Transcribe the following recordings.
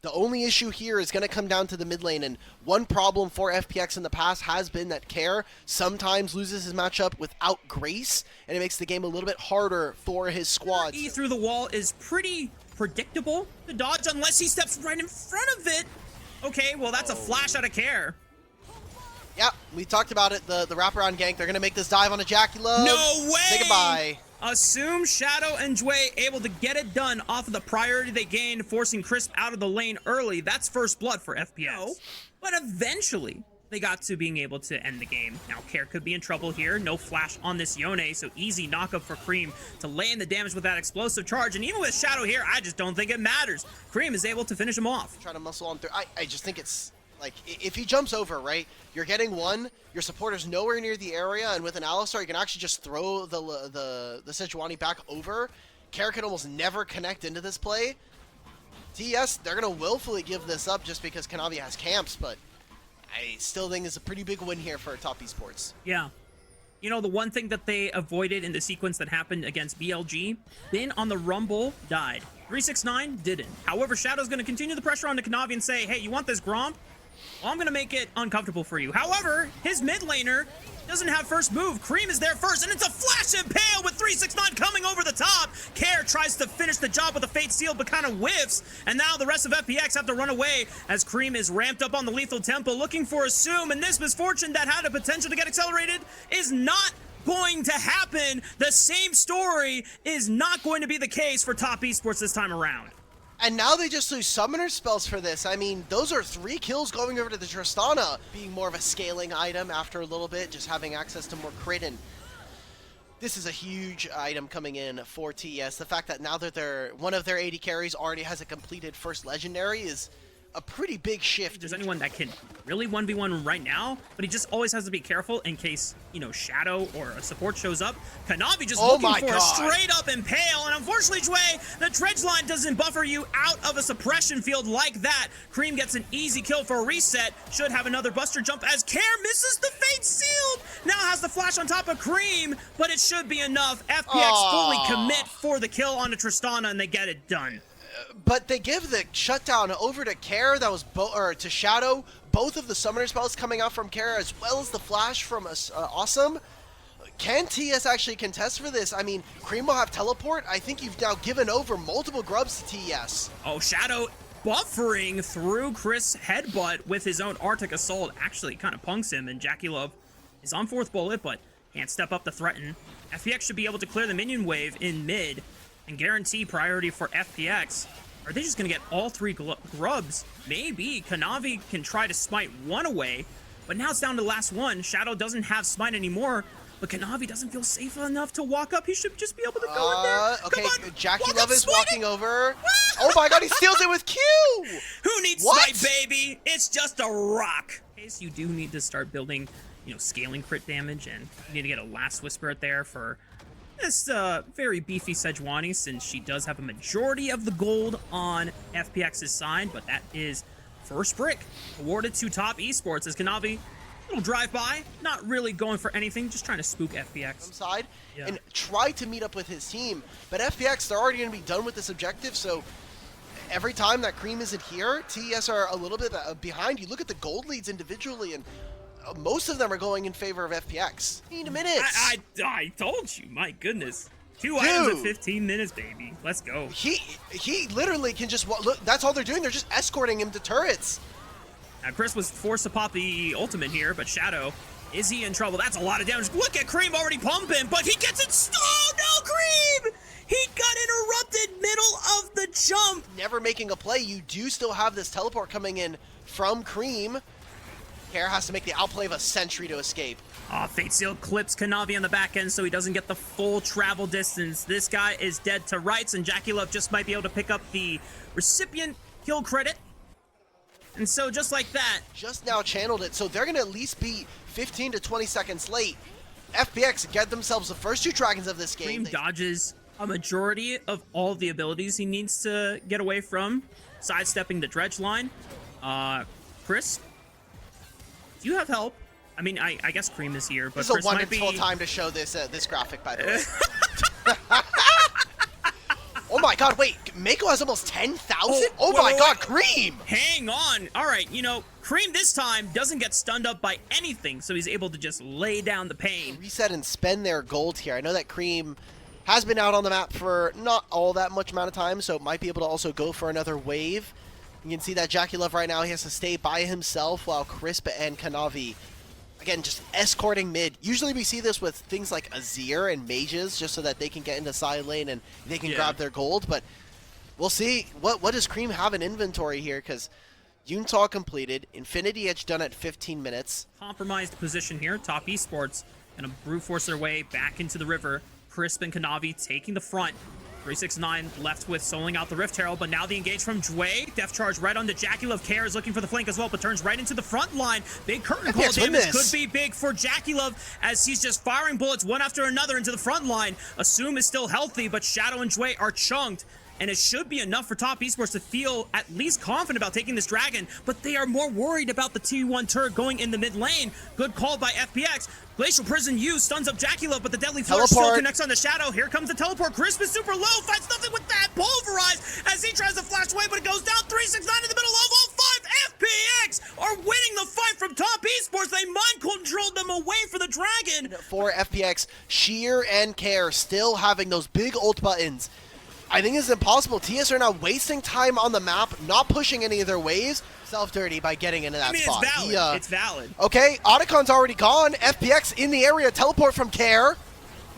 The only issue here is going to come down to the mid lane, and one problem for FPX in the past has been that Care sometimes loses his matchup without Grace, and it makes the game a little bit harder for his squad. E through the wall is pretty predictable to dodge unless he steps right in front of it. Okay, well, that's a flash out of Care. Yeah, we talked about it, the wraparound gank. They're going to make this dive on a Jackie Love. No way! Say goodbye. Assume Shadow and Jway able to get it done off of the priority they gained, forcing Crisp out of the lane early. That's first blood for FPS. But eventually, they got to being able to end the game. Now, Care could be in trouble here. No flash on this Yone, so easy knockup for Cream to lay in the damage with that explosive charge. And even with Shadow here, I just don't think it matters. Cream is able to finish him off. Trying to muscle on through. I just think it's... like, if he jumps over, right, you're getting one, your supporter's nowhere near the area, and with an Alistar, you can actually just throw the Sejuani back over. Care can almost never connect into this play. TS, they're going to willfully give this up just because Kanavi has camps, but I still think it's a pretty big win here for Top Esports. Yeah. You know, the one thing that they avoided in the sequence that happened against BLG, Bin on the Rumble died. 369 didn't. However, Shadow's going to continue the pressure on the Kanavi and say, hey, you want this Gromp? Well, I'm going to make it uncomfortable for you. However, his mid laner doesn't have first move. Cream is there first, and it's a flash impale with 369 coming over the top. Care tries to finish the job with a Fate Seal, but kind of whiffs. And now the rest of FPX have to run away as Cream is ramped up on the Lethal Temple, looking for Assume. And this misfortune that had a potential to get accelerated is not going to happen. The same story is not going to be the case for Top Esports this time around. And now they just lose summoner spells for this. I mean, those are 3 kills going over to the Tristana, being more of a scaling item after a little bit, just having access to more crit. And this is a huge item coming in for TES. The fact that now that one of their 80 carries already has a completed first legendary is a pretty big shift. If there's anyone that can really 1v1 right now, but he just always has to be careful in case, you know, Shadow or a support shows up. Kanavi just looking for a straight up impale, and unfortunately, Jway, the dredge line doesn't buffer you out of a suppression field like that. Cream gets an easy kill for a reset. Should have another buster jump as Care misses the Fate Sealed. Now has the flash on top of Cream, but it should be enough. FPX fully commit for the kill on the Tristana, and they get it done. But they give the shutdown over to Care, that was to Shadow. Both of the summoner spells coming out from Care, as well as the flash from Awesome. Can TS actually contest for this? I mean, Cream will have teleport. I think you've now given over multiple grubs to TS. Oh, Shadow buffering through Chris' headbutt with his own Arctic Assault. Actually kind of punks him, and Jackie Love is on 4th bullet, but can't step up to threaten. FPX should be able to clear the minion wave in mid and guarantee priority for FPX. Are they just going to get all 3 grubs? Maybe. Kanavi can try to smite one away, but now it's down to the last one. Shadow doesn't have smite anymore, but Kanavi doesn't feel safe enough to walk up. He should just be able to go in there. Okay, Come on, Jackie Love is walking over. Oh my god, he steals it with Q! Who needs smite, baby? It's just a rock. In case you do need to start building, you know, scaling crit damage, and you need to get a Last Whisper out there for this very beefy Sejuani, since she does have a majority of the gold on FPX's side, but that is first brick awarded to Top Esports as Kanavi, little drive-by, not really going for anything, just trying to spook FPX. Side and try to meet up with his team, but FPX, they're already going to be done with this objective, so every time that Cream isn't here, TES are a little bit behind. You look at the gold leads individually, and most of them are going in favor of FPX. 15 minutes. I told you, my goodness. 2 items in 15 minutes, baby. Let's go. He literally can just look. That's all they're doing. They're just escorting him to turrets. Now, Chris was forced to pop the ultimate here, but Shadow, is he in trouble? That's a lot of damage. Look at Cream already pumping, but he gets it. Oh no, Cream! He got interrupted middle of the jump. Never making a play. You do still have this teleport coming in from Cream. Care has to make the outplay of a sentry to escape. Oh, Fate Seal clips Kanavi on the back end so he doesn't get the full travel distance. This guy is dead to rights, and Jackie Love just might be able to pick up the recipient kill credit. And so just like that, just now channeled it, so they're going to at least be 15 to 20 seconds late. FPX get themselves the first 2 dragons of this game. Cream dodges a majority of all the abilities he needs to get away from, sidestepping the dredge line. Chris, do you have help? I mean, I guess Cream is here, but this is Chris a wonderful time to show this this graphic, by the way. Oh my god, wait, Mako has almost 10,000? Oh my god, Cream! Hang on. All right, you know, Cream this time doesn't get stunned up by anything, so he's able to just lay down the pain. Reset and spend their gold here. I know that Cream has been out on the map for not all that much amount of time, so might be able to also go for another wave. You can see that JackeyLove right now, he has to stay by himself while Crisp and Kanavi, again, just escorting mid. Usually we see this with things like Azir and mages, just so that they can get into side lane and they can grab their gold, but we'll see. What does Cream have in inventory here? Because Yuntao completed, Infinity Edge done at 15 minutes. Compromised position here. Top Esports gonna brute force their way back into the river. Crisp and Kanavi taking the front. 369 left with soloing out the Rift Herald, but now the engage from Jway. Death charge right onto JackeyLove. Care is looking for the flank as well, but turns right into the front line. Big curtain call damage could be big for JackeyLove as he's just firing bullets one after another into the front line. Assume is still healthy, but Shadow and Jway are chunked. And it should be enough for Top Esports to feel at least confident about taking this dragon, but they are more worried about the T1 turret going in the mid lane. Good call by FPX. Glacial Prison U stuns up JackeyLove, but the Deadly Flourish still connects on the Shadow. Here comes the teleport. Crisp is super low, finds nothing with that. Pulverize as he tries to flash away, but it goes down. 369 in the middle of all 5. FPX are winning the fight from Top Esports. They mind controlled them away for the dragon. For FPX, Sheer and Care still having those big ult buttons. I think it's impossible. TS are now wasting time on the map, not pushing any of their waves. Self-dirty by getting into that spot. It's valid. It's valid. Okay, Otacon's already gone. FPX in the area. Teleport from Care.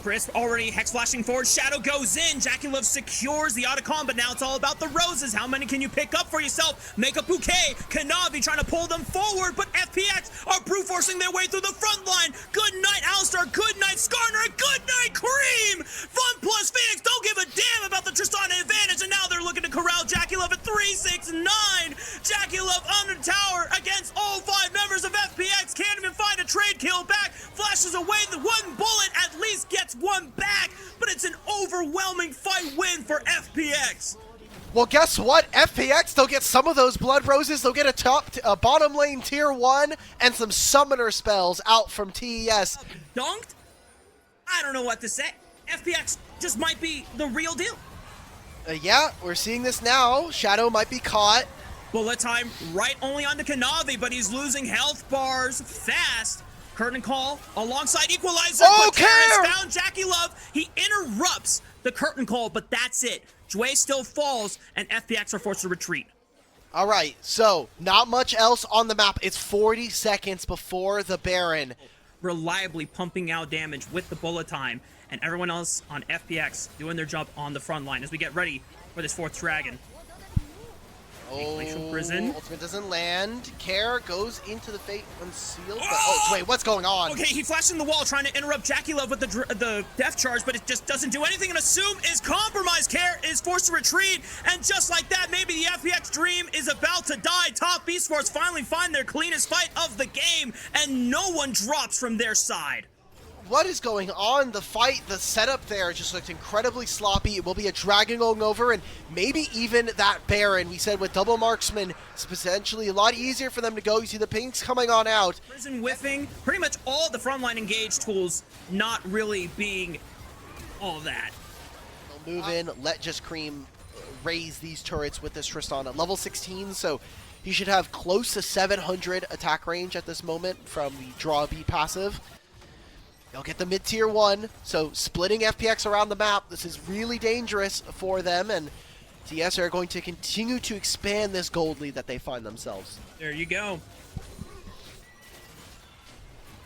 Crisp already hex flashing forward. Shadow goes in. JackeyLove secures the Otacon, but now it's all about the roses. How many can you pick up for yourself? Make a bouquet. Kanavi trying to pull them forward, but FPX are brute forcing their way through the front line. Good night, Alistar. Good night, Skarner. Good night, Cream. Fun plus Phoenix don't give a damn about the Tristana advantage, and now they're looking to corral JackeyLove at 369. JackeyLove on the tower against all 5 members of FPX. Can't even find a trade kill back. Flashes away the one bullet. At least gets one back, but it's an overwhelming fight win for FPX. Well, guess what? FPX, they'll get some of those blood roses. They'll get a bottom lane tier 1 and some summoner spells out from TES. Dunked? I don't know what to say. FPX just might be the real deal. Yeah, we're seeing this now. Shadow might be caught. Bullet time right only onto Kanavi, but he's losing health bars fast. Curtain call alongside Equalizer. Oh, Care has found JackeyLove. He interrupts the curtain call, but that's it. Jway still falls, and FPX are forced to retreat. All right, so not much else on the map. It's 40 seconds before the Baron. Reliably pumping out damage with the bullet time, and everyone else on FPX doing their job on the front line as we get ready for this 4th dragon. Oh, Prison. ultimate doesn't land. Care goes into the Fate Unsealed. Oh, wait, what's going on? Okay, he flashed in the wall trying to interrupt JackeyLove with the death charge, but it just doesn't do anything, and Assume is compromised. Care is forced to retreat, and just like that, maybe the FPX dream is about to die. Top Esports finally find their cleanest fight of the game, and no one drops from their side. What is going on? The fight, the setup there just looked incredibly sloppy. It will be a dragon going over, and maybe even that Baron. We said with double marksman, it's potentially a lot easier for them to go. You see the pinks coming on out. Prison whiffing, pretty much all the frontline engage tools not really being all that. They'll move in, let just Cream raise these turrets with this Tristana. Level 16, so he should have close to 700 attack range at this moment from the Draw B passive. They'll get the mid-tier 1, so splitting FPX around the map, this is really dangerous for them, and TS are going to continue to expand this gold lead that they find themselves. There you go.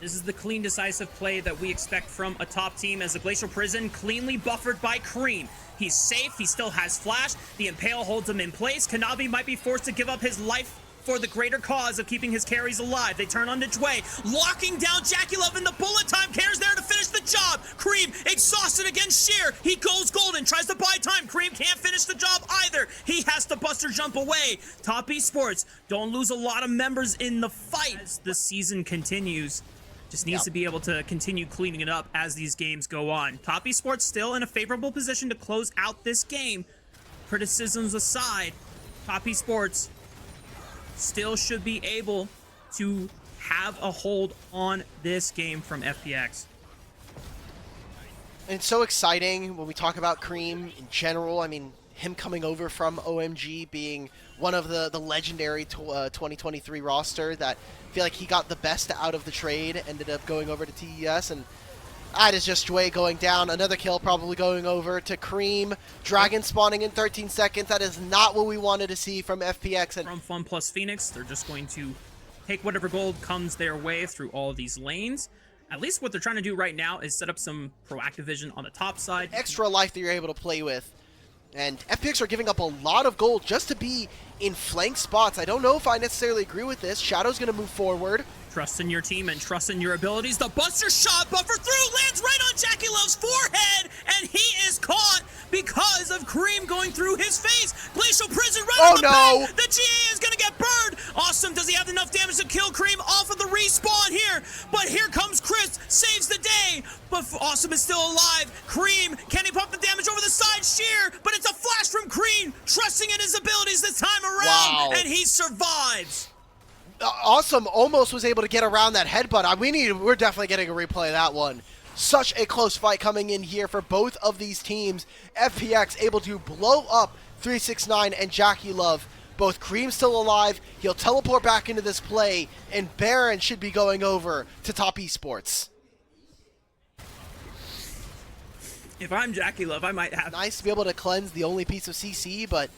This is the clean, decisive play that we expect from a top team as the Glacial Prison cleanly buffered by Cream. He's safe, he still has flash, the Impale holds him in place. Kanavi might be forced to give up his life for the greater cause of keeping his carries alive. They turn on to Jway, locking down JackeyLove in the bullet time. Care's there to finish the job. Cream exhausted against Sheer. He goes golden, tries to buy time. Cream can't finish the job either. He has to buster jump away. Top Esports don't lose a lot of members in the fight as the season continues. Just needs to be able to continue cleaning it up as these games go on. Top Esports still in a favorable position to close out this game. Criticisms aside, Top Esports still should be able to have a hold on this game from FPX. And it's so exciting when we talk about Cream in general. I mean, him coming over from OMG, being one of the legendary 2023 roster, that I feel like he got the best out of the trade, ended up going over to TES, and that is just Jway going down. Another kill probably going over to Cream. Dragon spawning in 13 seconds. That is not what we wanted to see from FPX. And from Fun plus Phoenix, they're just going to take whatever gold comes their way through all of these lanes. At least what they're trying to do right now is set up some proactive vision on the top side. Extra life that you're able to play with. And FPX are giving up a lot of gold just to be in flank spots. I don't know if I necessarily agree with this. Shadow's going to move forward. Trust in your team and trust in your abilities. The Buster Shot buffer through lands right on Jackie Love's forehead, and he is caught because of Cream going through his face. Glacial Prison right on the back. The GA is going to get burned. Awesome. Does he have enough damage to kill Cream off of the respawn here? But here comes Chris, saves the day. But Awesome is still alive. Cream, can he pump the damage over the side? Sheer, but it's a flash from Cream, trusting in his abilities this time around, wow. And he survives. Awesome almost was able to get around that headbutt. We're definitely getting a replay of that one. Such a close fight coming in here for both of these teams. FPX able to blow up 369 and Jackie Love. Both Cream still alive. He'll teleport back into this play, and Baron should be going over to top esports. If I'm Jackie Love, I might have... Nice to be able to cleanse the only piece of CC, but...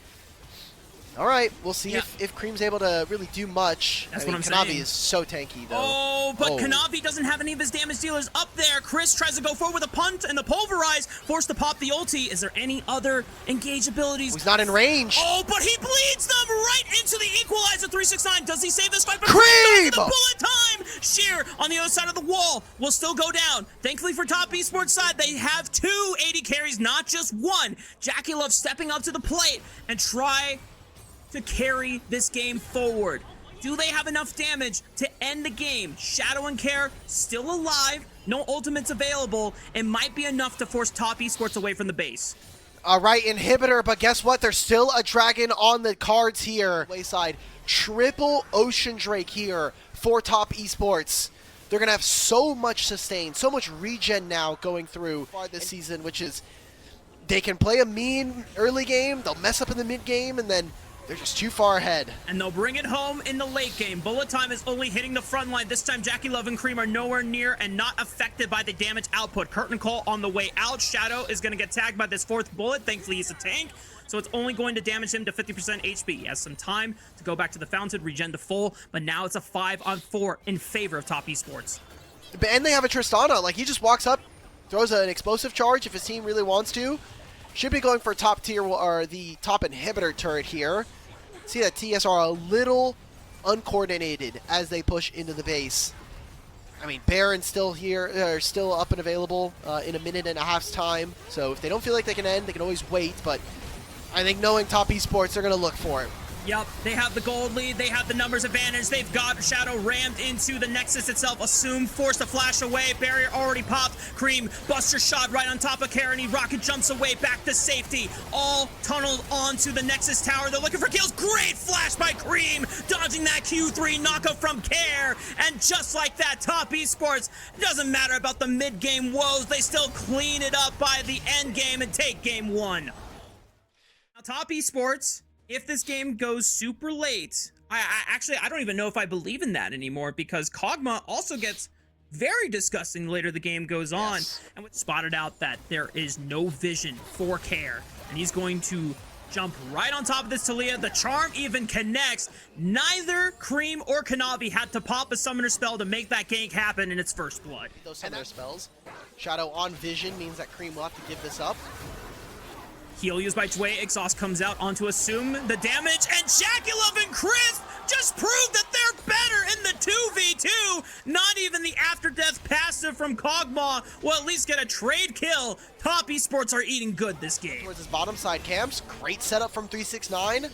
Alright, we'll see if Cream's able to really do much. That's what I'm Kanavi saying. Is so tanky, though. Oh, but Kanavi doesn't have any of his damage dealers up there. Chris tries to go forward with a punt and the pulverize, forced to pop the ulti. Is there any other engage abilities? He's not in range. Oh, but he bleeds them right into the equalizer. 369. Does he save this fight? But Cream! The bullet time! Sheer on the other side of the wall will still go down. Thankfully for top esports side, they have 2 AD carries, not just one. Jackie Love stepping up to the plate and try to carry this game forward. Do they have enough damage to end the game? Shadow and Care still alive, no ultimates available. It might be enough to force top esports away from the base. All right, inhibitor, but guess what? There's still a dragon on the cards here. Wayside, triple Ocean Drake here for top esports. They're gonna have so much sustain, so much regen now going through this season, which is they can play a mean early game, they'll mess up in the mid game, and then they're just too far ahead. And they'll bring it home in the late game. Bullet time is only hitting the front line. This time, Jackie Love and Cream are nowhere near and not affected by the damage output. Curtain Call on the way out. Shadow is going to get tagged by this 4th bullet. Thankfully, he's a tank, so it's only going to damage him to 50% HP. He has some time to go back to the fountain, regen to full, but now it's a 5-on-4 in favor of top esports. And they have a Tristana. Like, he just walks up, throws an explosive charge if his team really wants to. Should be going for top tier or the top inhibitor turret here. See that TS are a little uncoordinated as they push into the base. I mean, Baron's still here, still up and available in a minute and a half's time. So if they don't feel like they can end, they can always wait. But I think knowing top esports, they're going to look for it. Yep, they have the gold lead, they have the numbers advantage, they've got Shadow rammed into the Nexus itself, Assume forced to flash away, barrier already popped, Cream, Buster Shot right on top of Karen, he rocket jumps away back to safety, all tunneled onto the Nexus tower, they're looking for kills, great flash by Cream, dodging that Q3 knockup from Care, and just like that, top esports, doesn't matter about the mid-game woes, they still clean it up by the end game and take game 1. Now top esports, if this game goes super late, I don't even know if I believe in that anymore, because Kog'Maw also gets very disgusting later the game goes on. Yes. And we spotted out that there is no vision for Care, and he's going to jump right on top of this Talia. The charm even connects. Neither Cream or Kanavi had to pop a summoner spell to make that gank happen in its first blood. Those summoner spells. Shadow on vision means that Cream will have to give this up. Heal used by Jway, exhaust comes out onto Assume the damage, and Jackie Love and Chris just proved that they're better in the 2v2. Not even the after death passive from Kog'Maw will at least get a trade kill. Top esports are eating good this game. Towards his bottom side camps, great setup from 369.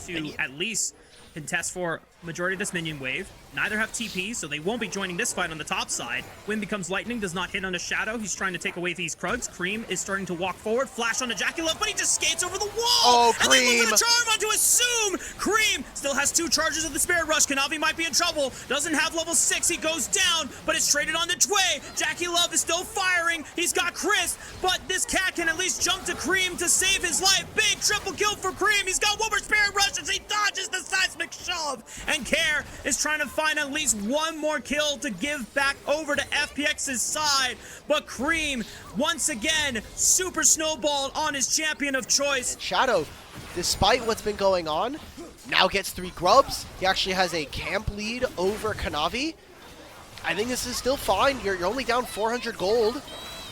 To at least contest for majority of this minion wave. Neither have TP, so they won't be joining this fight on the top side. Wind becomes lightning, does not hit on a shadow. He's trying to take away these Krugs. Cream is starting to walk forward. Flash on a Jackie-Love, but he just skates over the wall. Oh, and Cream! they look for the charm onto Assume. Cream still has 2 charges of the Spirit Rush. Kanavi might be in trouble. Doesn't have level 6. He goes down, but it's traded on to Dway. Jackie-Love is still firing. He's got Chris, but this cat can at least jump to Cream to save his life. Big triple kill for Cream. He's got one more Spirit Rush as he dodges the seismic shove. And Care is trying to find at least one more kill to give back over to FPX's side. But Cream, once again, super snowballed on his champion of choice. Shadow, despite what's been going on, now gets 3 grubs. He actually has a camp lead over Kanavi. I think this is still fine. You're only down 400 gold.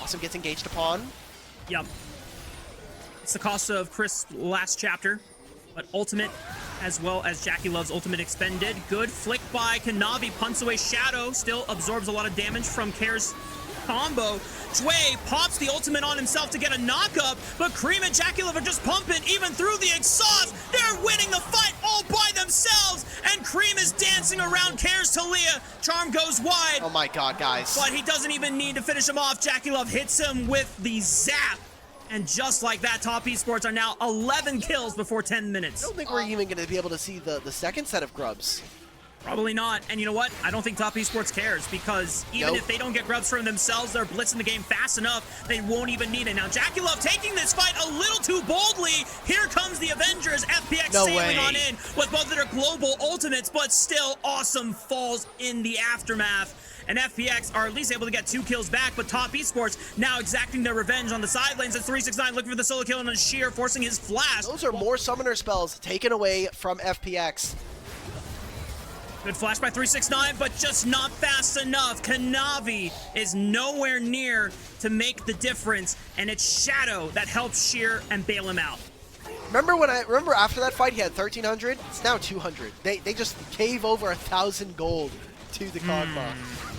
Awesome gets engaged upon. Yep. It's the cost of Chris' last chapter, but ultimate as well as Jackie-Love's ultimate expended. Good flick by Kanavi, punts away Shadow, still absorbs a lot of damage from Care's combo. Dway pops the ultimate on himself to get a knockup, but Cream and Jackie-Love are just pumping even through the exhaust. They're winning the fight all by themselves, and Cream is dancing around Care's Talia. Charm goes wide. Oh my god, guys. But he doesn't even need to finish him off. Jackie-Love hits him with the zap. And just like that, Top Esports are now 11 kills before 10 minutes. I don't think we're even going to be able to see the second set of grubs. Probably not. And you know what? I don't think Top Esports cares, because even if they don't get grubs from themselves, they're blitzing the game fast enough, they won't even need it. Now, Jackie-Love taking this fight a little too boldly. Here comes the Avengers. FPX sailing on in with both of their global ultimates, but still Awesome falls in the aftermath. And FPX are at least able to get 2 kills back, but Top Esports now exacting their revenge on the side lanes. At 369 looking for the solo kill on Sheer, forcing his flash. Those are more summoner spells taken away from FPX. Good flash by 369, but just not fast enough. Kanavi is nowhere near to make the difference, and it's Shadow that helps Sheer and bail him out. Remember after that fight he had 1300? It's now 200. They just gave over 1,000 gold to the Kog'Maw.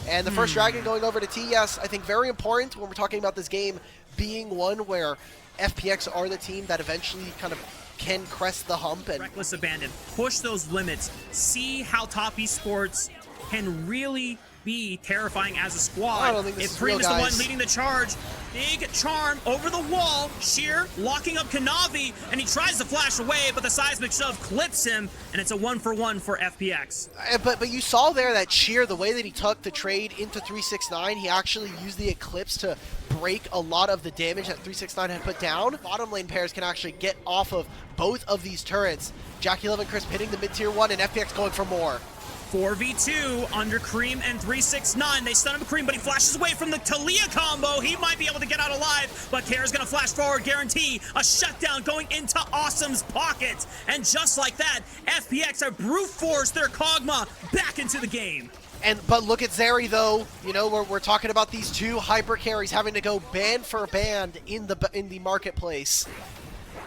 And the first dragon going over to TS, I think very important when we're talking about this game being one where FPX are the team that eventually kind of can crest the hump and reckless abandon, push those limits, see how Top Esports can really be terrifying as a squad. I don't think this is Cream real, is the guys. one leading the charge. Big charm over the wall. Sheer locking up Kanavi, and he tries to flash away, but the seismic shove clips him, and it's a 1-for-1 for FPX. But you saw there that Sheer, the way that he took the trade into 369, he actually used the Eclipse to break a lot of the damage that 369 had put down. Bottom lane pairs can actually get off of both of these turrets. Jackie-Love and Chris hitting the mid-tier 1, and FPX going for more. 4v2 under Cream and 369. They stun him Cream, but he flashes away from the Talia combo. He might be able to get out alive, but Care's gonna flash forward, guarantee a shutdown going into Awesome's pocket. And just like that, FPX are brute force their Kog'Maw back into the game. But look at Zeri though. You know, we're talking about these 2 hyper carries having to go band for band in the marketplace.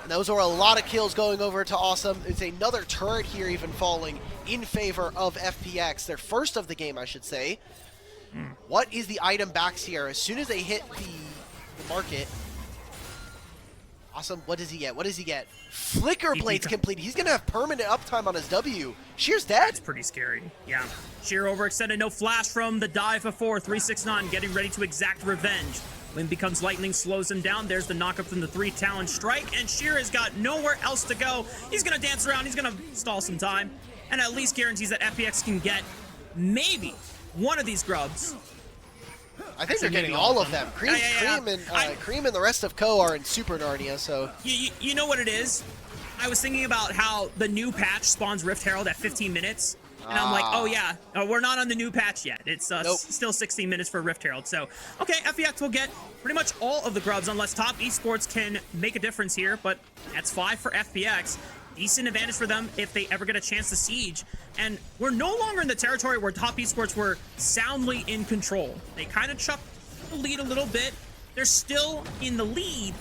And those are a lot of kills going over to Awesome. It's another turret here even falling in favor of FPX. Their first of the game, I should say. What is the item backs here? As soon as they hit the market. Awesome, what does he get? What does he get? Flicker Blade's complete. He's going to have permanent uptime on his W. Sheer's dead. That's pretty scary. Yeah. Sheer overextended. No flash from the dive before. 369 getting ready to exact revenge. Wind becomes lightning, slows him down. There's the knockup from the 3 Talon strike, and Sheer has got nowhere else to go. He's going to dance around. He's going to stall some time, and at least guarantees that FPX can get maybe one of these grubs. I think they're getting all of them. Cream and the rest of Co are in Super Narnia, so... You know what it is? I was thinking about how the new patch spawns Rift Herald at 15 minutes. And I'm like, oh yeah, we're not on the new patch yet. It's still 16 minutes for Rift Herald. So, okay, FPX will get pretty much all of the grubs unless Top Esports can make a difference here. But that's 5 for FPX. Decent advantage for them if they ever get a chance to siege. And we're no longer in the territory where Top Esports were soundly in control. They kind of chucked the lead a little bit. They're still in the lead.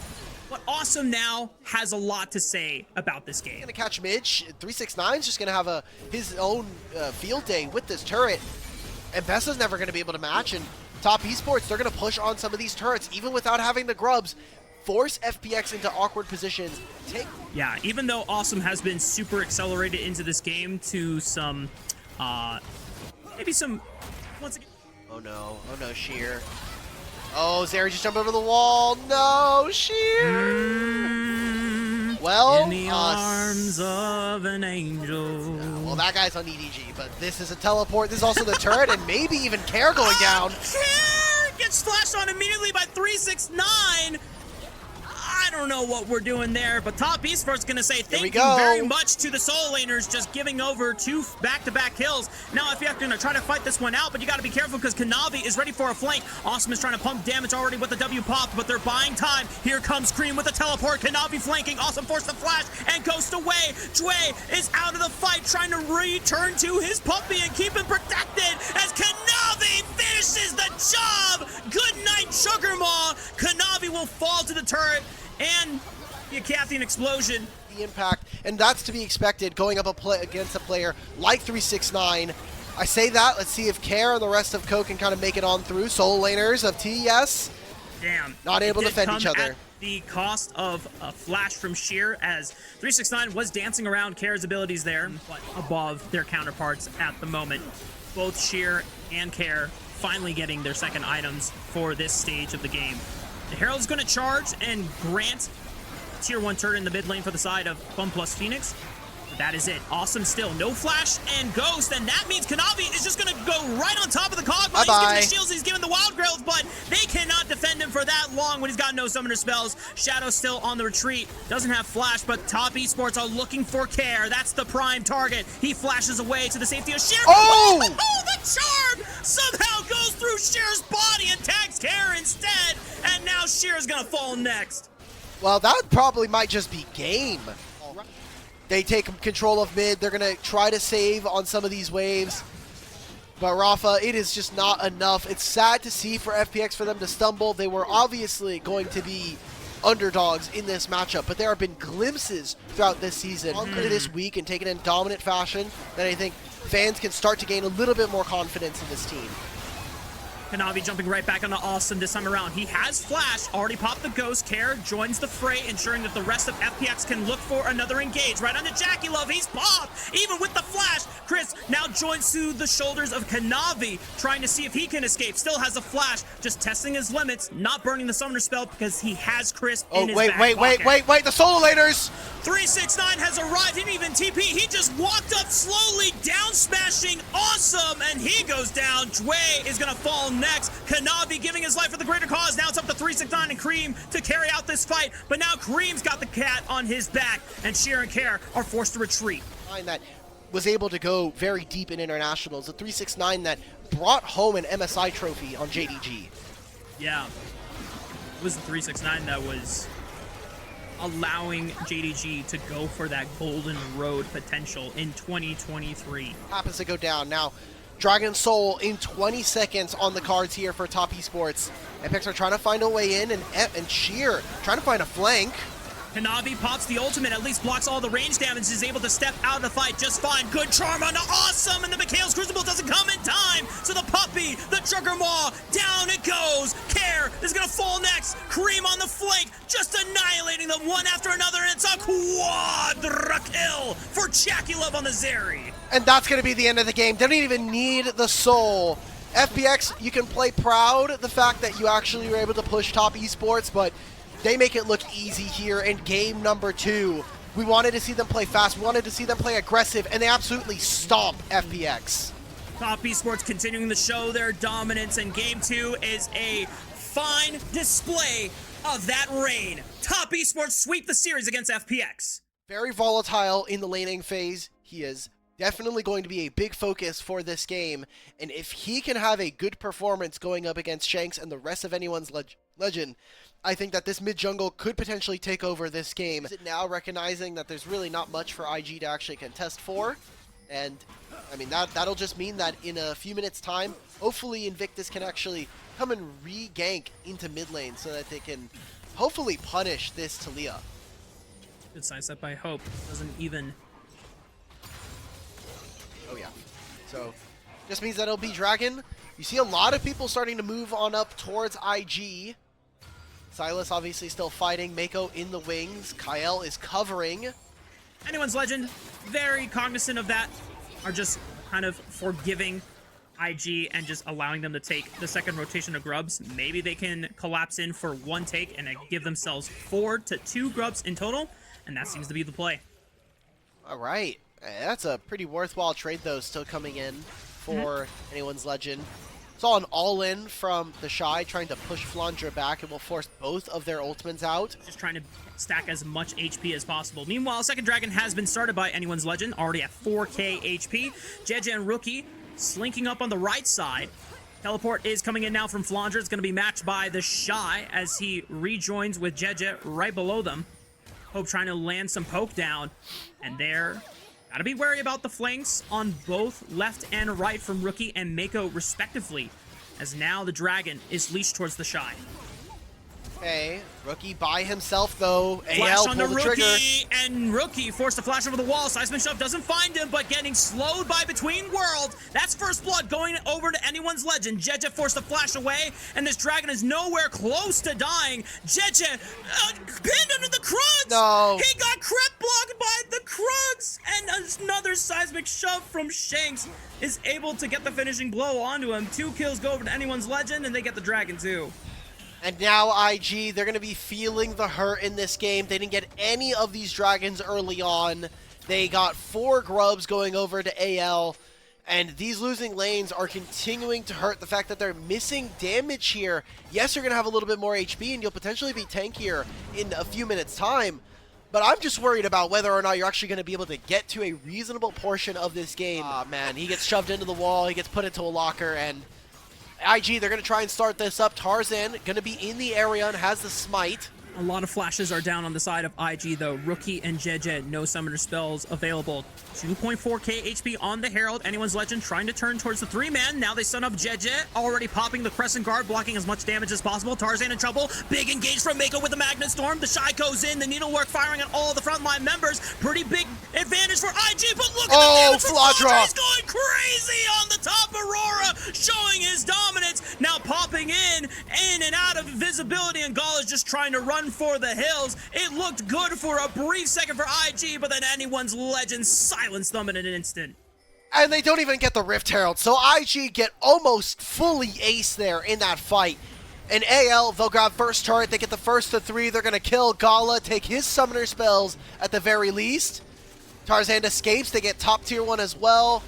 But Awesome now has a lot to say about this game. Gonna catch Midge. 369's just gonna have his own field day with this turret, and Bessa's never gonna be able to match. And Top Esports, they're gonna push on some of these turrets even without having the grubs. force FPX into awkward positions. Yeah, even though Awesome has been super accelerated into this game to some, maybe some, once again. Oh no, Sheer. Oh, Zeri just jumped over the wall. No, Sheer. Well, in the arms of an angel. Well, that guy's on EDG, but this is a teleport. This is also the turret, and maybe even Care going down. Care gets flashed on immediately by 369. I don't know what we're doing there, but Top Esports gonna say thank you very much to the solo laners just giving over 2 back-to-back kills. Now FPX gonna try to fight this one out, but you gotta be careful because Kanavi is ready for a flank. Awesome is trying to pump damage already with the W pop, but they're buying time. Here comes Cream with a teleport. Kanavi flanking. Awesome forced the flash and goes away. Dway is out of the fight, trying to return to his puppy and keep him protected as Kanavi finishes the job. Good night, Sugarmaw. Kanavi will fall to the turret and the Acathian explosion. The impact, and that's to be expected going up against a player like 369. I say that, let's see if Care and the rest of Co can kind of make it on through. Solo laners of TES. Damn. Not able to defend each other. At the cost of a flash from Sheer, as 369 was dancing around Care's abilities there, but above their counterparts at the moment. Both Sheer and Care finally getting their second items for this stage of the game. The Herald is going to charge and grant tier 1 turret in the mid lane for the side of Bum plus Phoenix. But that is it. Awesome still. No flash and Ghost, and that means Kanavi is just going to go right on top of the cog. He's giving the shields, he's giving the wild growth, but they cannot defend him for that long when he's got no summoner spells. Shadow still on the retreat. Doesn't have flash, but Top Esports are looking for Care. That's the prime target. He flashes away to the safety of Sheer. Oh! The charm somehow goes through Sheer's body and tags Care instead. And now Sheer's gonna fall next. Well, that probably might just be game. They take control of mid. They're gonna try to save on some of these waves. But Rafa, it is just not enough. It's sad to see for FPX for them to stumble. They were obviously going to be underdogs in this matchup, but there have been glimpses throughout this season, this week, and taken in dominant fashion that I think fans can start to gain a little bit more confidence in this team. Kanavi jumping right back onto Austin this time around. He has flash, already popped the Ghost. Care joins the fray, ensuring that the rest of FPX can look for another engage. Right onto Jackie Love, he's popped, even with the flash. Chris now joins to the shoulders of Kanavi, trying to see if he can escape. Still has a flash, just testing his limits, not burning the summoner spell because he has Chris in his back pocket. Wait, the solo laners! 369 has arrived, he didn't even TP, he just walked up slowly, down smashing Awesome, and he goes down. Dway is gonna fall next. Kanavi giving his life for the greater cause. Now it's up to 369 and Cream to carry out this fight, but now Cream's got the cat on his back, and Sheer and Care are forced to retreat. That was able to go very deep in internationals, the 369 that brought home an MSI trophy on JDG. Yeah, it was the 369 that was allowing JDG to go for that golden road potential in 2023. Happens to go down. Now, Dragon Soul in 20 seconds on the cards here for Top Esports. FPX are trying to find a way in, and Sheer trying to find a flank. Kanavi pops the ultimate, at least blocks all the range damage, is able to step out of the fight just fine. Good charm on the Awesome, and the Mikhail's Crucible doesn't come in time. So the puppy, the Juggermaw, down it goes. Care is gonna fall next. Cream on the flank, just annihilating them one after another, and it's a quadra kill for Jackie Love on the Zeri. And that's gonna be the end of the game. They don't even need the soul. FPX, you can play proud the fact that you actually were able to push Top Esports, but they make it look easy here in game number 2. We wanted to see them play fast. We wanted to see them play aggressive, and they absolutely stomp FPX. Top Esports continuing to show their dominance, and game 2 is a fine display of that reign. Top Esports sweep the series against FPX. Very volatile in the laning phase. He is definitely going to be a big focus for this game, and if he can have a good performance going up against Shanks and the rest of anyone's legend, I think that this mid-jungle could potentially take over this game. Now recognizing that there's really not much for IG to actually contest for, and I mean that'll just mean that in a few minutes time, hopefully Invictus can actually come and re-gank into mid lane so that they can hopefully punish this Talia. Good sidestep by Hope, doesn't even. Oh yeah, so just means that it'll be Dragon. You see a lot of people starting to move on up towards IG. Silas obviously still fighting. Mako in the wings. Kyle is covering. Anyone's Legend, very cognizant of that, are just kind of forgiving IG and just allowing them to take the second rotation of grubs. Maybe they can collapse in for one take and give themselves 4 to 2 grubs in total, and that seems to be the play. All right. That's a pretty worthwhile trade, though, still coming in for Anyone's Legend. Saw an all-in from the Shy, trying to push Flandre back. It will force both of their ultimates out. Just trying to stack as much HP as possible. Meanwhile, second dragon has been started by Anyone's Legend, already at 4k HP. Jeje and Rookie slinking up on the right side. Teleport is coming in now from Flandre. It's going to be matched by the Shy as he rejoins with Jeje right below them. Hope trying to land some poke down. And there, gotta be wary about the flanks on both left and right from Rookie and Mako respectively, as now the dragon is leashed towards the Shy. Okay, Rookie by himself though. Flash AL on pull the the trigger. Rookie, and Rookie forced to flash over the wall. Seismic Shove doesn't find him, but getting slowed by Between Worlds. That's first blood going over to Anyone's Legend. Jeje forced to flash away, and this dragon is nowhere close to dying. Jeje pinned under the Krugs. No. He got crit blocked by the Krugs, and another Seismic Shove from Shanks is able to get the finishing blow onto him. 2 kills go over to Anyone's Legend, and they get the dragon too. And now IG, they're going to be feeling the hurt in this game. They didn't get any of these dragons early on. They got 4 grubs going over to AL. And these losing lanes are continuing to hurt. The fact that they're missing damage here. Yes, you're going to have a little bit more HP and you'll potentially be tankier in a few minutes' time. But I'm just worried about whether or not you're actually going to be able to get to a reasonable portion of this game. Ah, man, he gets shoved into the wall. He gets put into a locker, and IG, they're going to try and start this up. Tarzan going to be in the area and has the smite. A lot of flashes are down on the side of IG, though. Rookie and Jeje, no summoner spells available. 2.4k HP on the Herald. Anyone's Legend trying to turn towards the 3-man. Now they stun up Jeje, already popping the Crescent Guard, blocking as much damage as possible. Tarzan in trouble. Big engage from Mako with the Magnet Storm. The Shy goes in. The Needlework firing on all the frontline members. Pretty big advantage for IG, but look at the damage from Flandre. He's going crazy on the top. Aurora showing his dominance. Now popping in and out of visibility, and Gall is just trying to run for the hills. It looked good for a brief second for IG, but then Anyone's Legend silenced them in an instant. And they don't even get the Rift Herald, so IG get almost fully ace there in that fight. And AL, they'll grab first turret, they get the first to 3, they're gonna kill Gala, take his summoner spells at the very least. Tarzan escapes, they get top tier 1 as well.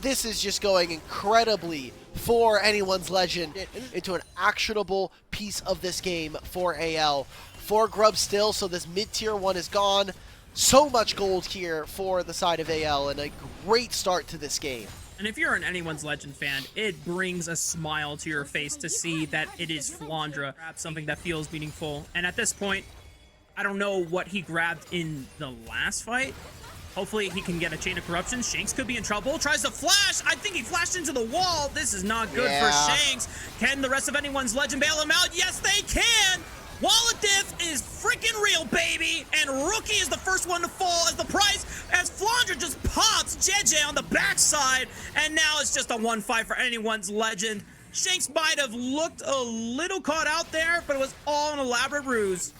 This is just going incredibly for Anyone's Legend into an actionable piece of this game for AL. 4 grubs still, so this mid-tier 1 is gone. So much gold here for the side of AL, and a great start to this game. And if you're an Anyone's Legend fan, it brings a smile to your face to see that it is Flandre, something that feels meaningful. And at this point, I don't know what he grabbed in the last fight. Hopefully he can get a Chain of Corruption. Shanks could be in trouble. Tries to flash. I think he flashed into the wall. This is not good for Shanks. Can the rest of Anyone's Legend bail him out? Yes, they can. Wallet diff is freaking real, baby. And Rookie is the first one to fall as the price, as Flandre just pops Jeje on the backside. And now it's just a 1-5 for Anyone's Legend. Shanks might have looked a little caught out there, but it was all an elaborate ruse.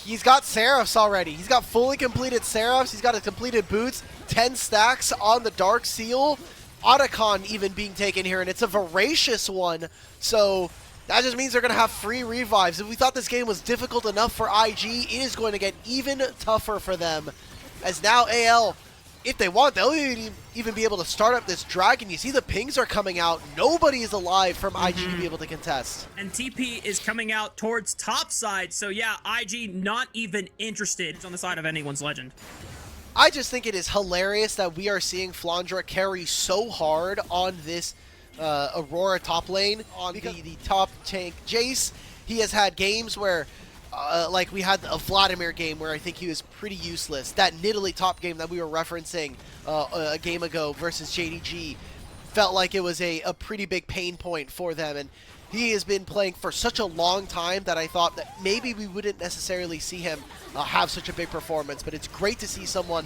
He's got Seraphs already. He's got fully completed Seraphs. He's got his completed boots. 10 stacks on the Dark Seal. Otacon even being taken here, and it's a voracious one. So that just means they're going to have free revives. If we thought this game was difficult enough for IG, it is going to get even tougher for them. As now AL, if they want, they'll even be able to start up this dragon. You see the pings are coming out. Nobody is alive from IG to be able to contest. And TP is coming out towards top side. So yeah, IG not even interested. It's on the side of Anyone's Legend. I just think it is hilarious that we are seeing Flandre carry so hard on this Aurora top lane. On the top tank Jace, he has had games where like we had a Vladimir game where I think he was pretty useless. That Nidalee top game that we were referencing a game ago versus JDG felt like it was a pretty big pain point for them, and he has been playing for such a long time that I thought that maybe we wouldn't necessarily see him have such a big performance, but it's great to see someone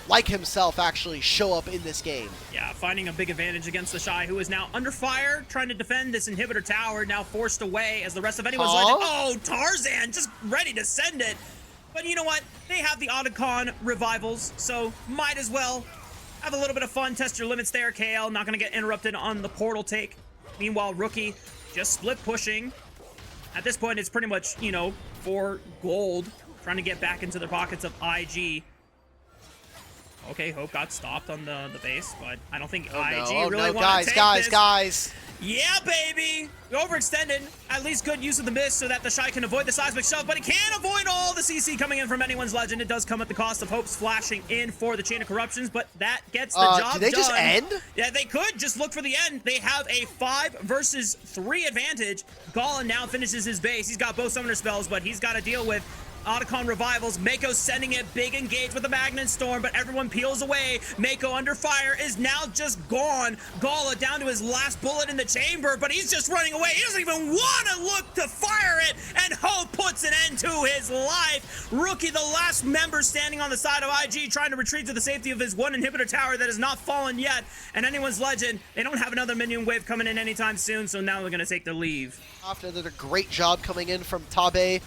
like himself actually show up in this game. Yeah, finding a big advantage against the Shy, who is now under fire, trying to defend this inhibitor tower, now forced away as the rest of anyone's legend. Oh, Tarzan just ready to send it. But you know what? They have the Otacon revivals, so might as well have a little bit of fun, test your limits there. KL not going to get interrupted on the portal take. Meanwhile, Rookie just split pushing. At this point, it's pretty much, you know, for gold, trying to get back into the pockets of IG. Okay, Hope got stopped on the base, but I don't think IG really want to take this. Guys. Yeah, baby! Overextended. At least good use of the miss so that the Shy can avoid the seismic shove, but he can't avoid all the CC coming in from anyone's legend. It does come at the cost of Hope's flashing in for the Chain of Corruptions, but that gets the job done. Did they just end? Yeah, they could. Just look for the end. They have a 5 versus 3 advantage. Gala now finishes his base. He's got both summoner spells, but he's got to deal with Otacon revivals. Mako sending it big engage with the Magnet Storm, but everyone peels away. Mako under fire is now just gone. Gala down to his last bullet in the chamber, but he's just running away. He doesn't even want to look to fire it, and Hope puts an end to his life. Rookie, the last member standing on the side of IG, trying to retreat to the safety of his one inhibitor tower that has not fallen yet, and anyone's legend, they don't have another minion wave coming in anytime soon, so now they're going to take their leave. After a great job coming in from Tabe,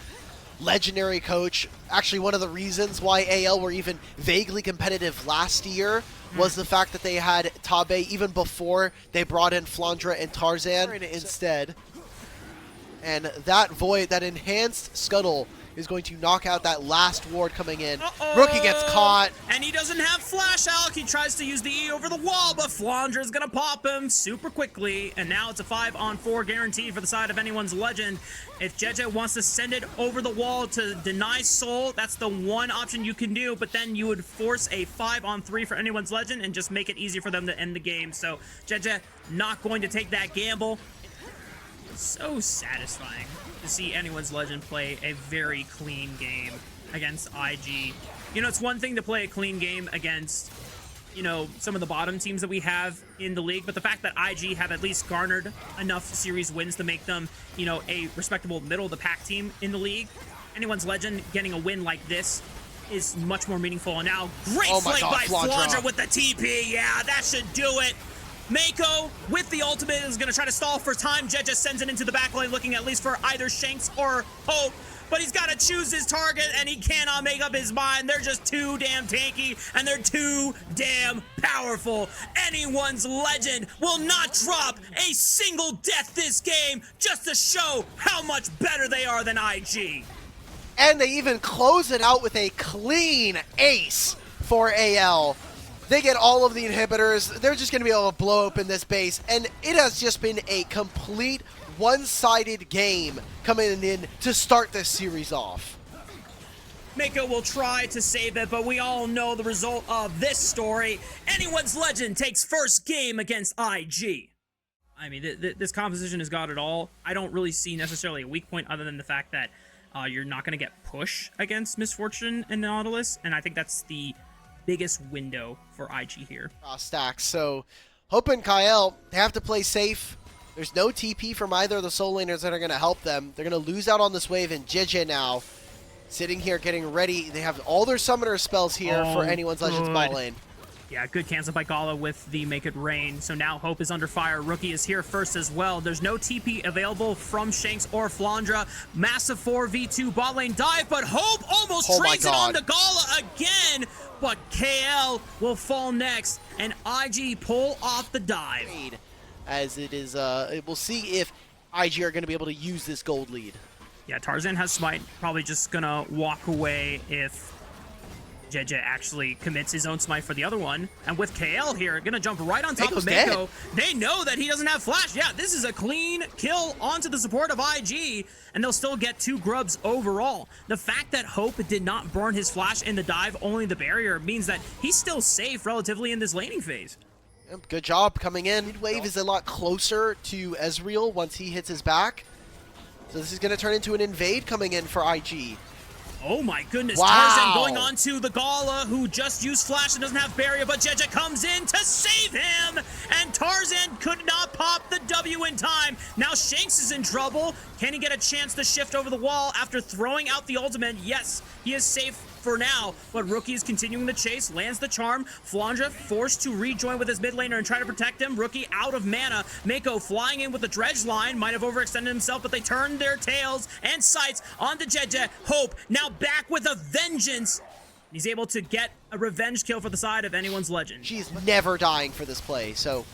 legendary coach. Actually, one of the reasons why AL were even vaguely competitive last year was the fact that they had Tabe even before they brought in Flandra and Tarzan instead. And that Void, that enhanced Scuttle, is going to knock out that last ward coming in. Rookie gets caught. And he doesn't have Flash Alk. He tries to use the E over the wall, but Flandra's going to pop him super quickly. And now it's a 5-on-4 guaranteed for the side of anyone's legend. If JJ wants to send it over the wall to deny Soul, that's the one option you can do. But then you would force a 5-on-3 for anyone's legend and just make it easier for them to end the game. So JJ not going to take that gamble. So satisfying to see anyone's legend play a very clean game against IG. You know, it's one thing to play a clean game against, you know, some of the bottom teams that we have in the league, but the fact that IG have at least garnered enough series wins to make them, you know, a respectable middle of the pack team in the league. Anyone's legend getting a win like this is much more meaningful. And now great play by Flandra with the TP. Yeah, that should do it. Mako with the ultimate is going to try to stall for time. Jet just sends it into the backline, looking at least for either Shanks or Hope. But he's got to choose his target, and he cannot make up his mind. They're just too damn tanky, and they're too damn powerful. Anyone's legend will not drop a single death this game just to show how much better they are than IG. And they even close it out with a clean ace for AL. They get all of the inhibitors. They're just going to be able to blow open this base. And it has just been a complete one-sided game coming in to start this series off. Mako will try to save it, but we all know the result of this story. Anyone's legend takes first game against IG. I mean, this composition has got it all. I don't really see necessarily a weak point other than the fact that you're not going to get push against Misfortune and Nautilus. And I think that's the biggest window for IG here. Stacks. So Hope and Kyle, they have to play safe. There's no TP from either of the soul laners that are going to help them. They're going to lose out on this wave, and JJ now sitting here getting ready. They have all their summoner spells here for anyone's Legends bot lane. Yeah, good cancel by Gala with the Make It Rain. So now Hope is under fire. Rookie is here first as well. There's no TP available from Shanks or Flandra. Massive 4v2 bot lane dive, but Hope almost trades it on to Gala again. But KL will fall next, and IG pull off the dive. As it is, we'll see if IG are going to be able to use this gold lead. Yeah, Tarzan has Smite. Probably just going to walk away if JJ actually commits his own Smite for the other one. And with KL here, gonna jump right on top of Mako. They know that he doesn't have Flash. Yeah, this is a clean kill onto the support of IG, and they'll still get 2 grubs overall. The fact that Hope did not burn his Flash in the dive, only the barrier, means that he's still safe relatively in this laning phase. Yep, good job coming in. Mid-wave is a lot closer to Ezreal once he hits his back. So this is gonna turn into an invade coming in for IG. Oh my goodness, Tarzan going on to the Gala, who just used Flash and doesn't have barrier, but Jeje comes in to save him, and Tarzan could not pop the W in time. Now Shanks is in trouble. Can he get a chance to shift over the wall after throwing out the ultimate? Yes, he is safe for now, but Rookie is continuing the chase, lands the charm. Flandra forced to rejoin with his mid laner and try to protect him. Rookie out of mana. Mako flying in with the dredge line, might have overextended himself, but they turned their tails and sights onto Jeje. Hope now back with a vengeance. He's able to get a revenge kill for the side of anyone's legend. She's never dying for this play, so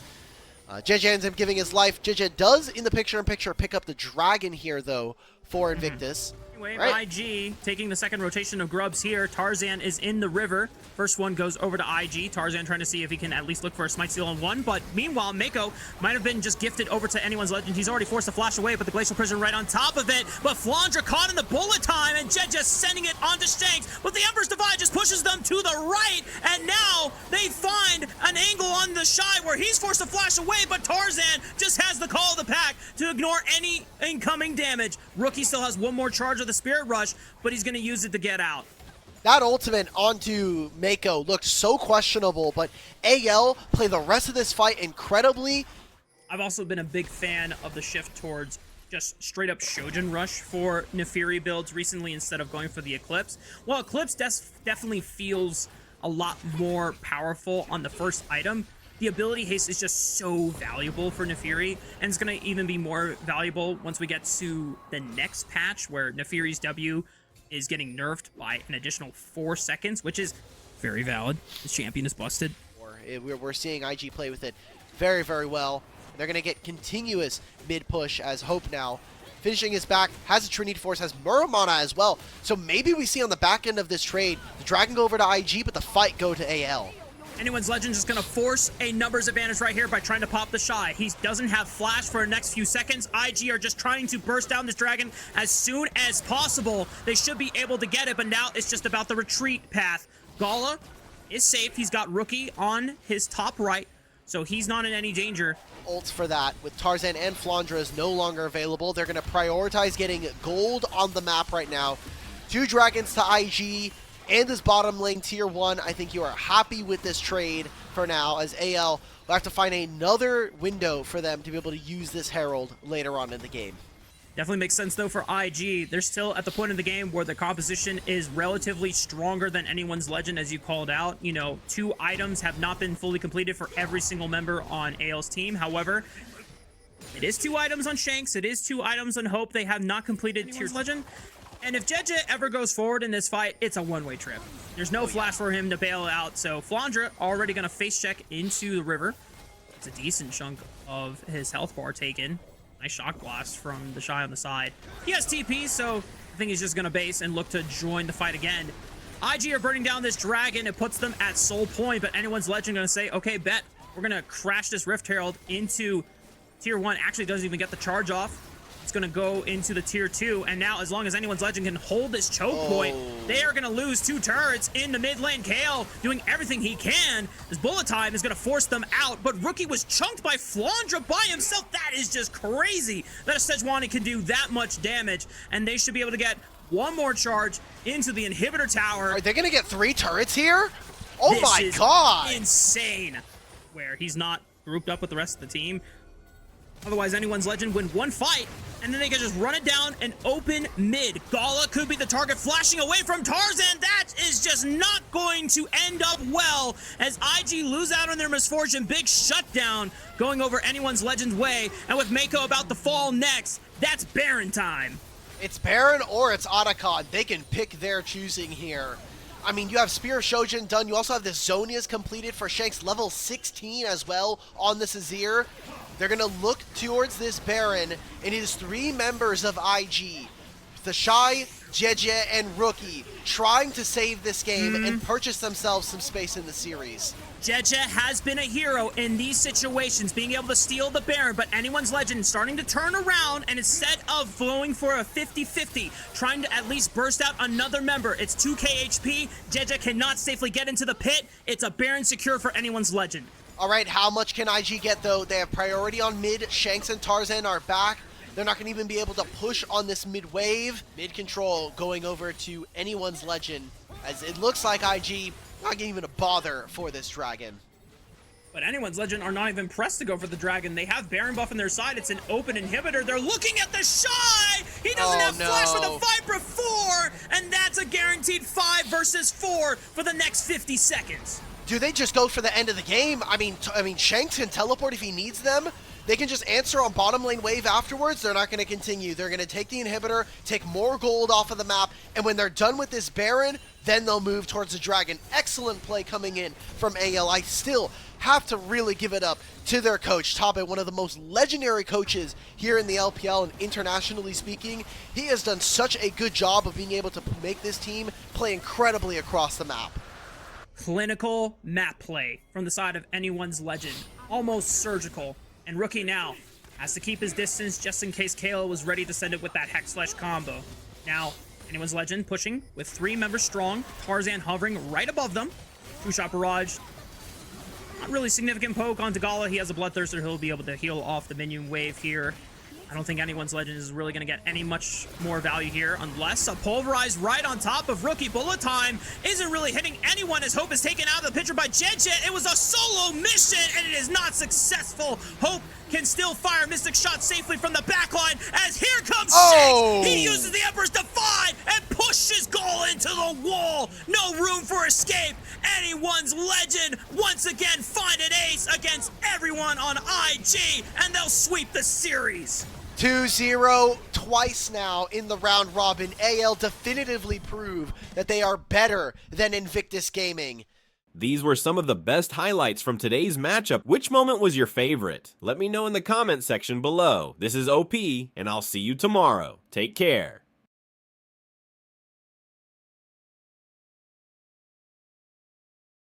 Jeje ends up giving his life. Jeje does, in the picture-in-picture, pick up the dragon here, though, for Invictus. Anyway, Right. IG taking the second rotation of grubs here. Tarzan is in the river. First one goes over to IG. Tarzan trying to see if he can at least look for a smite steal on one. But meanwhile, Mako might have been just gifted over to anyone's legend. He's already forced to flash away, but the Glacial Prison right on top of it. But Flandra caught in the bullet time, and Jed just sending it onto Shanks. But the Emperor's Divide just pushes them to the right. And now they find an angle on the Shy where he's forced to flash away, but Tarzan just has the call of the pack to ignore any incoming damage. Rookie still has one more charge of the Spirit Rush, but he's going to use it to get out. That ultimate onto Mako looked so questionable, but AL play the rest of this fight incredibly. I've also been a big fan of the shift towards just straight up Shojin Rush for Nefiri builds recently instead of going for the Eclipse. Well, Eclipse definitely feels a lot more powerful on the first item. The ability haste is just so valuable for Nefiri, and it's going to even be more valuable once we get to the next patch where Nefiri's W is getting nerfed by an additional 4 seconds, which is very valid. The champion is busted. We're seeing IG play with it very, very well. They're going to get continuous mid-push as Hope now. Finishing his back, has a Trinity Force, has Muramana as well. So maybe we see on the back end of this trade, the Dragon go over to IG, but the fight go to AL. Anyone's Legend is going to force a numbers advantage right here by trying to pop the Shy. He doesn't have flash for the next few seconds. IG are just trying to burst down this dragon as soon as possible. They should be able to get it, but now it's just about the retreat path. Gala is safe. He's got Rookie on his top right, so he's not in any danger. Ults for that, with Tarzan and Flandra is no longer available. They're going to prioritize getting gold on the map right now. 2 dragons to IG. And this bottom lane tier 1, I think you are happy with this trade for now, as AL will have to find another window for them to be able to use this Herald later on in the game. Definitely makes sense, though, for IG. They're still at the point in the game where the composition is relatively stronger than anyone's legend, as you called out. You know, 2 items have not been fully completed for every single member on AL's team. However, it is 2 items on Shanks. It is 2 items on Hope. They have not completed anyone's legend. And if Jeje ever goes forward in this fight, it's a one-way trip. There's no flash for him to bail out. So Flandra already going to face check into the river. It's a decent chunk of his health bar taken. Nice shock blast from the Shy on the side. He has TP, so I think he's just going to base and look to join the fight again. IG are burning down this dragon. It puts them at soul point, but anyone's legend going to say, okay, bet. We're going to crash this Rift Herald into tier 1. Actually doesn't even get the charge off. It's going to go into the tier 2, and now as long as anyone's legend can hold this choke point, they are going to lose 2 turrets in the mid lane. KL doing everything he can. This bullet time is going to force them out, but Rookie was chunked by Flandra by himself. That is just crazy that a Sejuani can do that much damage, and they should be able to get one more charge into the inhibitor tower. Are they going to get 3 turrets here? Oh This my is god! insane. Where he's not grouped up with the rest of the team. Otherwise, anyone's legend win 1 fight, and then they can just run it down and open mid. Gala could be the target, flashing away from Tarzan. That is just not going to end up well, as IG lose out on their misfortune. Big shutdown going over anyone's legend's way, and with Mako about to fall next, that's Baron time. It's Baron or it's Otacon. They can pick their choosing here. I mean, you have Spear of Shojin done. You also have the Zonias completed for Shanks, level 16 as well on this Azir. They're going to look towards this Baron, and it is 3 members of IG, the Shy, Jeje, and Rookie, trying to save this game and purchase themselves some space in the series. Jeje has been a hero in these situations, being able to steal the Baron, but anyone's legend starting to turn around, and instead of going for a 50-50, trying to at least burst out another member. It's 2k HP. Jeje cannot safely get into the pit. It's a Baron secure for anyone's legend. All right, how much can IG get, though? They have priority on mid. Shanks and Tarzan are back. They're not going to even be able to push on this mid wave. Mid control going over to anyone's legend, as it looks like IG not getting even a bother for this dragon. But anyone's legend are not even pressed to go for the dragon. They have Baron buff on their side. It's an open inhibitor. They're looking at the Shy. He doesn't have flash for the no. Viper 4, and that's a guaranteed 5 versus 4 for the next 50 seconds. Do they just go for the end of the game? I mean, Shanks can teleport if he needs them. They can just answer on bottom lane wave afterwards. They're not going to continue. They're going to take the inhibitor, take more gold off of the map, and when they're done with this Baron, then they'll move towards the Dragon. Excellent play coming in from AL. I still have to really give it up to their coach, Tabe, one of the most legendary coaches here in the LPL and internationally speaking. He has done such a good job of being able to make this team play incredibly across the map. Clinical map play from the side of anyone's legend. Almost surgical. And Rookie now has to keep his distance just in case Kayla was ready to send it with that Hex Slash combo. Now, anyone's legend pushing with 3 members strong. Tarzan hovering right above them. 2-shot barrage. Not really significant poke on Tagala. He has a Bloodthirster. He'll be able to heal off the minion wave here. I don't think anyone's legend is really going to get any much more value here unless a Pulverize right on top of Rookie. Bullet time isn't really hitting anyone as Hope is taken out of the picture by Jet. It was a solo mission and it is not successful. Hope can still fire Mystic Shot safely from the backline as here comes Shanks. He uses the Emperor's Defy and pushes Gol into the wall. No room for escape. Anyone's legend once again find an ace against everyone on IG and they'll sweep the series. 2-0 twice now in the round robin. AL definitively prove that they are better than Invictus Gaming. These were some of the best highlights from today's matchup. Which moment was your favorite? Let me know in the comment section below. This is OP, and I'll see you tomorrow. Take care.